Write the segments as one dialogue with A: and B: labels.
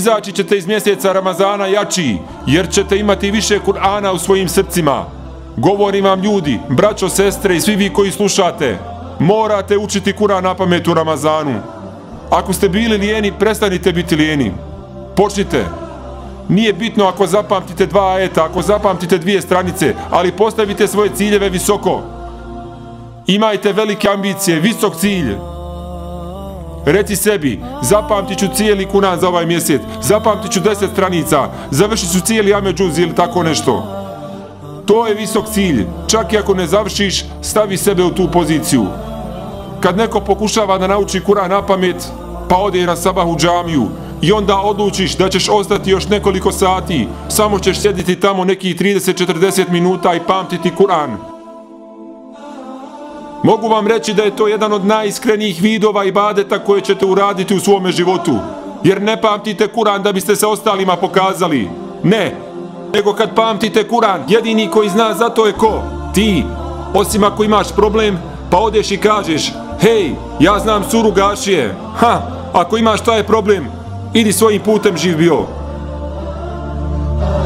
A: izaći ćete iz mjeseca Ramazana jači, jer ćete imati više Kur'ana u svojim srcima. Govorim vam ljudi, braćo, sestre i svi vi koji slušate, morate učiti Kur'an na pamet u Ramazanu. Ako ste bili lijeni, prestanite biti lijeni. Počnite. Nije bitno ako zapamtite 2 ajeta, ako zapamtite 2 stranice, ali postavite svoje ciljeve visoko. Imajte velike ambicije, visok cilj. Reci sebi, zapamtit ću cijeli Kur'an za ovaj mjesec, zapamtit ću 10 stranica, završit ću cijeli Ame Džuz ili tako nešto. To je visok cilj. Čak i ako ne završiš, stavi sebe u tu poziciju. Kad neko pokušava da nauči Kur'an na pamet, pa ode na sabah u džamiju i onda odlučiš da ćeš ostati još nekoliko sati, samo ćeš sjediti tamo nekih 30-40 minuta i pamtiti Kur'an. Mogu vam reći da je to jedan od najiskrenijih vidova ibadeta koje ćete uraditi u svome životu. Jer ne pamtite Kur'an da biste se ostalima pokazali. Ne, nego kad pamtite Kur'an, jedini koji zna za to je ko? Ti. Osim ako imaš problem, pa odeš i kažeš, hej, ja znam suru Gašije. Ako imaš taj problem, idi svojim putem, živ bio.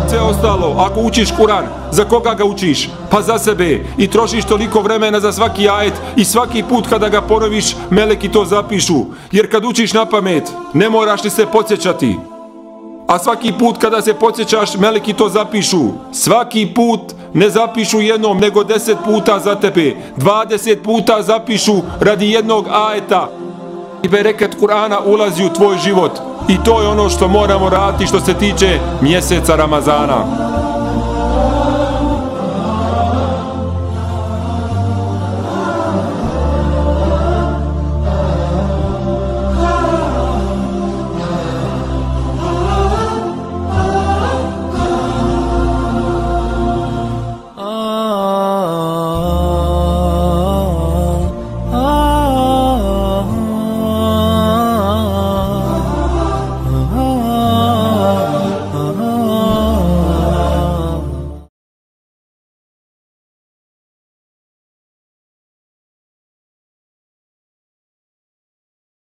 A: Sve ostalo, ako učiš Kur'an, za koga ga učiš? Pa za sebe. I trošiš toliko vremena za svaki ajet i svaki put kada ga ponoviš, meleki to zapišu. Jer kad učiš na pamet, ne moraš li se podsjećati. A svaki put kada se podsjećaš, meleki to zapišu. Svaki put ne zapišu jednom, nego 10 puta za tebe. 20 puta zapišu radi jednog ajeta. I bereket Kur'ana ulazi u tvoj život. I to je ono što moramo raditi što se tiče mjeseca Ramazana.